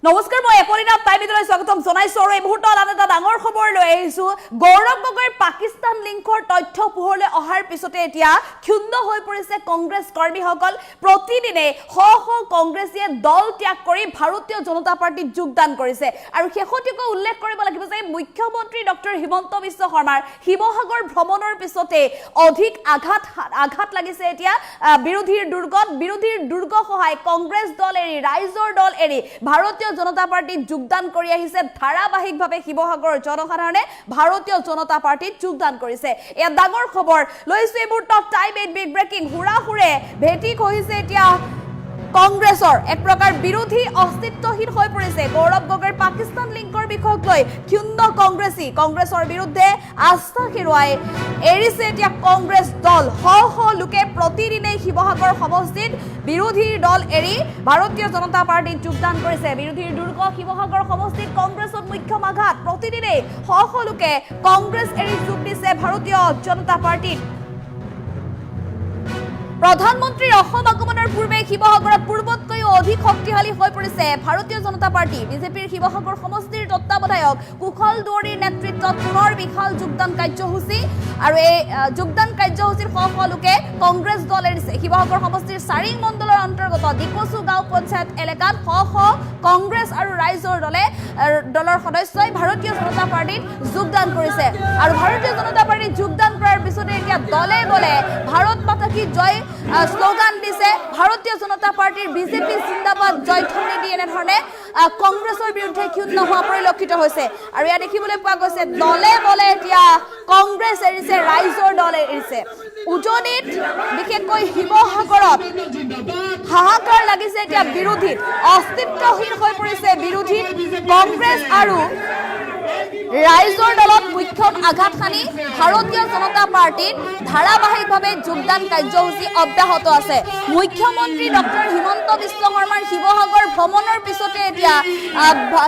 নমস্কাৰ মই এপৰিনাথ টাইমিলৈ স্বাগতম জনাইছো আৰু এই মুহূৰ্তত আন এটা ডাঙৰ খবৰ লৈ আহিছো গৌৰৱ গগৈৰ পাকিস্তান লিংকৰ তথ্য পোহৰলৈ অহাৰ পিছতে এতিয়া ক্ষুণ্ণ হৈ পৰিছে কংগ্ৰেছ কৰ্মীসকল প্ৰতিদিনে শ শ কংগ্ৰেছীয়ে দল ত্যাগ কৰি ভাৰতীয় জনতা পাৰ্টিত যোগদান কৰিছে আৰু শেহতীয়াকৈ উল্লেখ কৰিব লাগিব যে মুখ্যমন্ত্ৰী ডক্টৰ হিমন্ত বিশ্ব শৰ্মাৰ শিৱসাগৰ ভ্ৰমণৰ পিছতে অধিক আঘাত লাগিছে এতিয়া বিৰোধীৰ দুৰ্গ সহায় কংগ্ৰেছ দল এৰি ৰাইজৰ দল এৰি ভাৰতীয় জনতা পাৰ্টিত যোগদান কৰি আহিছে ধাৰাবাহিকভাৱে শিৱসাগৰৰ জনসাধাৰণে ভাৰতীয় জনতা পাৰ্টিত যোগদান কৰিছে এয়া ডাঙৰ খবৰ লৈছো এই মুহূৰ্তত টাইম 8 বিগ ব্ৰেকিং হুৰাহুৰে ভেটি কহিছে এতিয়া কংগ্ৰেছৰ এক প্ৰকাৰ বিৰোধী অস্তিত্বহীন হৈ পৰিছে গৌৰৱ গগৈৰ পাকিস্তান লিংকৰ বিষয়ক লৈ ক্ষুণ্ণ কংগ্ৰেছৰ বিৰুদ্ধে আস্থা হেৰুৱাই এৰিছে এতিয়া কংগ্ৰেছ দল শ শ লোকে প্ৰতিদিনে শিৱসাগৰ সমষ্টিত বিৰোধীৰ দল এৰি ভাৰতীয় জনতা পাৰ্টিত যোগদান কৰিছে বিৰোধীৰ দুৰ্গ শিৱসাগৰ সমষ্টিত কংগ্ৰেছত মুখ্যম আঘাত প্ৰতিদিনে শ শ লোকে কংগ্ৰেছ এৰি যোগ দিছে ভাৰতীয় জনতা পাৰ্টিত প্ৰধানমন্ত্ৰীৰ অসম আগমনৰ পূৰ্বে শিৱসাগৰত পূৰ্বতকৈও অধিক শক্তিশালী হৈ পৰিছে ভাৰতীয় জনতা পাৰ্টি বিজেপিৰ শিৱসাগৰ সমষ্টিৰ তত্ত্বাৱধায়ক কুশল দুৱৰীৰ নেতৃত্বত পুনৰ বিশাল যোগদান কাৰ্যসূচী আৰু এই যোগদান কাৰ্যসূচীৰ শ শ লোকে কংগ্ৰেছ দল এৰিছে শিৱসাগৰ সমষ্টিৰ চাৰিং মণ্ডলৰ অন্তৰ্গত ডিকচু গাঁও পঞ্চায়ত এলেকাত শ শ কংগ্ৰেছ আৰু ৰাইজৰ দলৰ সদস্যই ভাৰতীয় জনতা পাৰ্টিত যোগদান কৰিছে আৰু ভাৰতীয় জনতা পাৰ্টিত যোগদান কৰাৰ পিছতে এতিয়া দলে বলে ভাৰত মাতা কি জয় স্লোগান দিছে ভাৰতীয় জনতা পাৰ্টিৰ বিজেপি জিন্দাবাদ জয়ধ্বনি দি এনেধৰণে কংগ্ৰেছৰ বিৰুদ্ধে ক্ষুণ্ণ হোৱা পৰিলক্ষিত হৈছে আৰু ইয়াত দেখিবলৈ পোৱা গৈছে দলে বলে এতিয়া কংগ্ৰেছ এৰিছে ৰাইজৰ দল এৰিছে উজনিত বিশেষকৈ শিৱসাগৰত হাহাকাৰ লাগিছে এতিয়া বিৰোধীত অস্তিত্বহীন হৈ পৰিছে বিৰোধীত কংগ্ৰেছ আৰু ৰাইজৰ দলত মুখ্যম আঘাত সানি ভাৰতীয় জনতা পাৰ্টিত ধাৰাবাহিকভাৱে যোগদান কাৰ্যসূচী অব্যাহত আছে মুখ্যমন্ত্ৰী ডক্টৰ হিমন্ত বিশ্ব শৰ্মাৰ শিৱসাগৰ ভ্ৰমণৰ পিছতে এতিয়া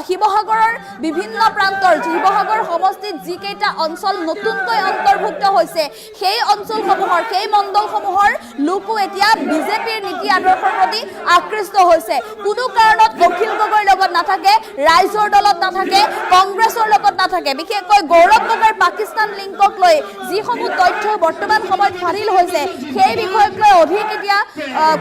শিৱসাগৰৰ বিভিন্ন প্ৰান্তৰ শিৱসাগৰ সমষ্টিত যিকেইটা অঞ্চল নতুনকৈ অন্তৰ্ভুক্ত হৈছে সেই অঞ্চলসমূহৰ সেই মণ্ডলসমূহৰ লোকো এতিয়া বিজেপিৰ নীতি আদৰ্শৰ প্ৰতি আকৃষ্ট হৈছে কোনো কাৰণত অখিল গগৈৰ লগত নাথাকে ৰাইজৰ দলত নাথাকে কংগ্ৰেছৰ লগত নাথাকে বিশেষকৈ গৌৰৱ গগৈৰ পাকিস্তান লিংকক লৈ যিসমূহ তথ্য বৰ্তমান সময়ত ফাদিল হৈছে সেই বিষয়ক লৈ অধিক এতিয়া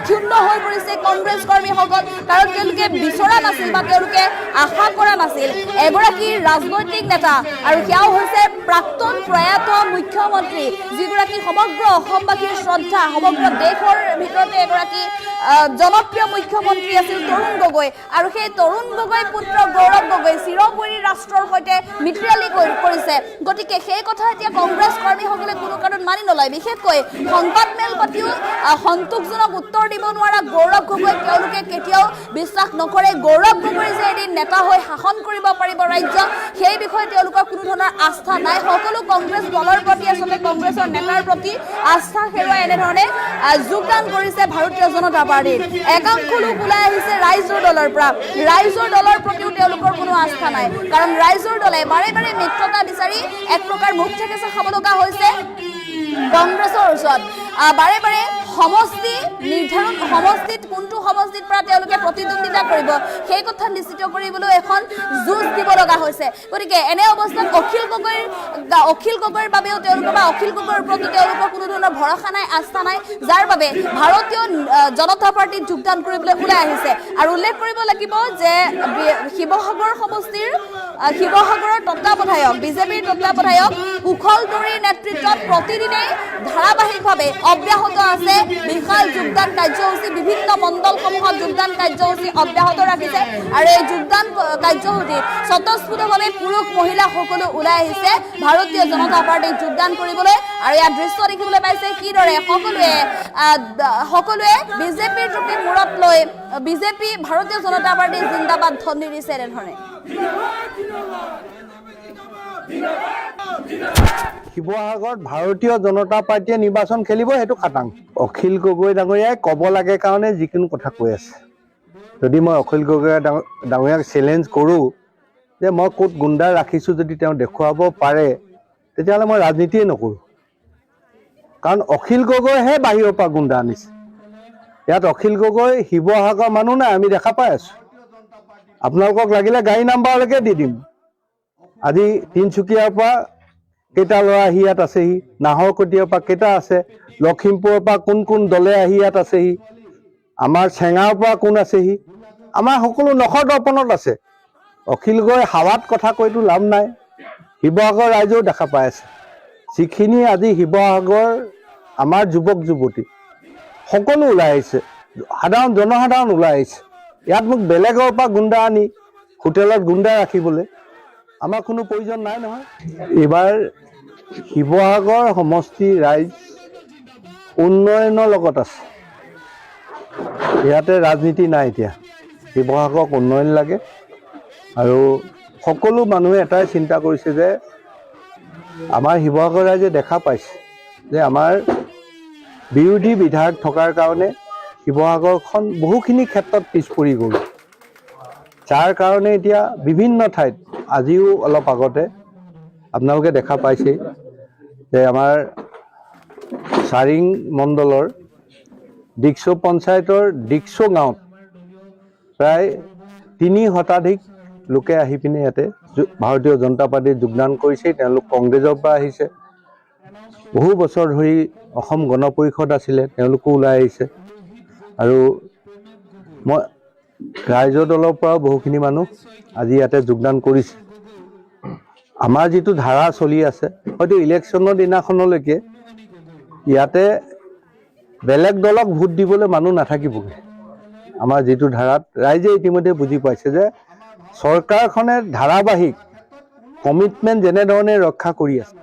ক্ষুণ্ণ হৈ পৰিছে কংগ্ৰেছ কৰ্মীসকল কাৰণ তেওঁলোকে বিচৰা নাছিল বা তেওঁলোকে আশা কৰা নাছিল এগৰাকী ৰাজনৈতিক নেতা আৰু সেয়াও হৈছে প্ৰাক্তন প্ৰয়াত মুখ্যমন্ত্ৰী যিগৰাকী সমগ্ৰ অসমবাসীৰ শ্ৰদ্ধা সমগ্ৰ দেশৰ ভিতৰতে এগৰাকী জনপ্ৰিয় মুখ্যমন্ত্ৰী আছিল তৰুণ গগৈ আৰু সেই তৰুণ গগৈ পুত্ৰ গৌৰৱ গগৈ চিৰপৰি ৰাষ্ট্ৰৰ সৈতে মিত্ৰালি কৰিছে গতিকে সেই কথা এতিয়া কংগ্ৰেছ কৰ্মীসকলে কোনো কাৰণত মানি নলয় বিশেষকৈ সংবাদমেল পাতিও সন্তোষজনক উত্তৰ দিব নোৱাৰা গৌৰৱ গগৈ তেওঁলোকে কেতিয়াও বিশ্বাস নকৰে গৌৰৱ গগৈ যে এদিন নেতা হৈ শাসন কৰিব পাৰিব ৰাজ্য সেই বিষয়ে তেওঁলোকৰ কোনো ধৰণৰ আস্থা নাই সকলো কংগ্ৰেছ দলৰ প্ৰতি আচলতে কংগ্ৰেছৰ নেতাৰ প্ৰতি আস্থা হেৰুৱাই এনেধৰণে যোগদান কৰিছে ভাৰতীয় জনতা পাৰ্টিত একাংশ লোক ওলাই আহিছে ৰাইজৰ দলৰ পৰা ৰাইজৰ দলৰ প্ৰতিও তেওঁলোকৰ কোনো আস্থা নাই কাৰণ ৰাইজৰ দলে বাৰে বাৰে মিত্ৰতা বিচাৰি এক প্ৰকাৰ মুখ থেকেচা খাব লগা হৈছে কংগ্ৰেছৰ ওচৰত বাৰে বাৰে সমষ্টি নিৰ্ধাৰণ সমষ্টিত কোনটো সমষ্টিত পৰা তেওঁলোকে প্ৰতিদ্বন্দ্বিতা কৰিব সেই কথা নিশ্চিত কৰিবলৈ এখন যুঁজ দিব লগা হৈছে গতিকে এনে অৱস্থাত অখিল গগৈৰ বাবেও তেওঁলোকৰ বা অখিল গগৈৰ ওপৰতো তেওঁলোকৰ কোনো ধৰণৰ ভৰসা নাই আস্থা নাই যাৰ বাবে ভাৰতীয় জনতা পাৰ্টিত যোগদান কৰিবলৈ ওলাই আহিছে আৰু উল্লেখ কৰিব লাগিব যে শিৱসাগৰ সমষ্টিৰ শিৱসাগৰৰ তত্ত্বাৱধায়ক বিজেপিৰ তত্ত্বাৱধায়ক কুশল দুৱৰীৰ নেতৃত্বত প্ৰতিদিনে ধাৰাবাহিকভাৱে অব্যাহত আছে বিশাল যোগদান কাৰ্যসূচী বিভিন্ন মণ্ডলসমূহত যোগদান কাৰ্যসূচী অব্যাহত ৰাখিছে আৰু এই যোগদান কাৰ্যসূচীত স্বতঃস্ফূৰ্তভাৱে পুৰুষ মহিলা সকলো ওলাই আহিছে ভাৰতীয় জনতা পাৰ্টিত যোগদান কৰিবলৈ আৰু ইয়াৰ দৃশ্য দেখিবলৈ পাইছে কিদৰে সকলোৱে বিজেপিৰ টুপি মূৰত লৈ বিজেপি ভাৰতীয় জনতা পাৰ্টিৰ জিন্দাবাদ ধ্বনি দিছে এনেধৰণে শিৱসাগৰত ভাৰতীয় জনতা পাৰ্টিয়ে নিৰ্বাচন খেলিব সেইটো খাটাং অখিল গগৈ ডাঙৰীয়াই ক'ব লাগে কাৰণে যিকোনো কথা কৈ আছে যদি মই অখিল গগৈ ডাঙৰীয়াক চেলেঞ্জ কৰোঁ যে মই ক'ত গুণ্ডা ৰাখিছোঁ যদি তেওঁ দেখুৱাব পাৰে তেতিয়াহ'লে মই ৰাজনীতিয়ে নকৰোঁ কাৰণ অখিল গগৈহে বাহিৰৰ পৰা গুণ্ডা আনিছে ইয়াত অখিল গগৈ শিৱসাগৰ মানুহ নাই আমি দেখা পাই আছোঁ আপোনালোকক লাগিলে গাড়ী নাম্বাৰলৈকে দি দিম। আজি তিনিচুকীয়াৰ পৰা কেইটা ল'ৰা আহি ইয়াত আছেহি, নাহৰকটীয়াৰ পৰা কেইটা আছে, লখিমপুৰৰ পৰা কোন কোন দলে আহি ইয়াত আছেহি, আমাৰ চেঙাৰ পৰা কোন আছেহি, আমাৰ সকলো নখৰ দৰ্পণত আছে। অখিল গগৈ হাৱাত কথা কৈতো লাভ নাই। শিৱসাগৰ ৰাইজেও দেখা পাই আছে। যিখিনি আজি শিৱসাগৰ আমাৰ যুৱক যুৱতী সকলো ওলাই আহিছে, জনসাধাৰণ ওলাই আহিছে। ইয়াত মোক বেলেগৰ পৰা গুণ্ডা আনি হোটেলত গুণ্ডা ৰাখিবলৈ আমাৰ কোনো প্ৰয়োজন নাই নহয়। এইবাৰ শিৱসাগৰ সমষ্টি ৰাইজ উন্নয়নৰ লগত আছে। ইয়াতে ৰাজনীতি নাই। এতিয়া শিৱসাগৰক উন্নয়ন লাগে আৰু সকলো মানুহে এটাই চিন্তা কৰিছে যে আমাৰ শিৱসাগৰ ৰাইজে দেখা পাইছে যে আমাৰ বিৰোধী বিধায়ক থকাৰ কাৰণে শিৱসাগৰখন বহুখিনি ক্ষেত্ৰত পিছ পৰি গ'ল। যাৰ কাৰণে এতিয়া বিভিন্ন ঠাইত আজিও অলপ আগতে আপোনালোকে দেখা পাইছে যে আমাৰ চাৰিং মণ্ডলৰ ডিক্সো পঞ্চায়তৰ ডিক্সো গাঁৱত প্ৰায় ৩ শতাধিক লোকে আহি পিনে ইয়াতে ভাৰতীয় জনতা পাৰ্টীত যোগদান কৰিছে। তেওঁলোক কংগ্ৰেছৰ পৰা আহিছে। বহু বছৰ ধৰি অসম গণ পৰিষদ আছিলে, তেওঁলোকো ওলাই আহিছে। আৰু মই ৰাইজৰ দলৰ পৰাও বহুখিনি মানুহ আজি ইয়াতে যোগদান কৰিছে। আমাৰ যিটো ধাৰা চলি আছে, হয়তো ইলেকশ্যনৰ দিনাখনলৈকে ইয়াতে বেলেগ দলক ভোট দিবলৈ মানুহ নাথাকিবগৈ। আমাৰ যিটো ধাৰাত ৰাইজে ইতিমধ্যে বুজি পাইছে যে চৰকাৰখনে ধাৰাবাহিক কমিটমেণ্ট যেনেধৰণে ৰক্ষা কৰি আছে,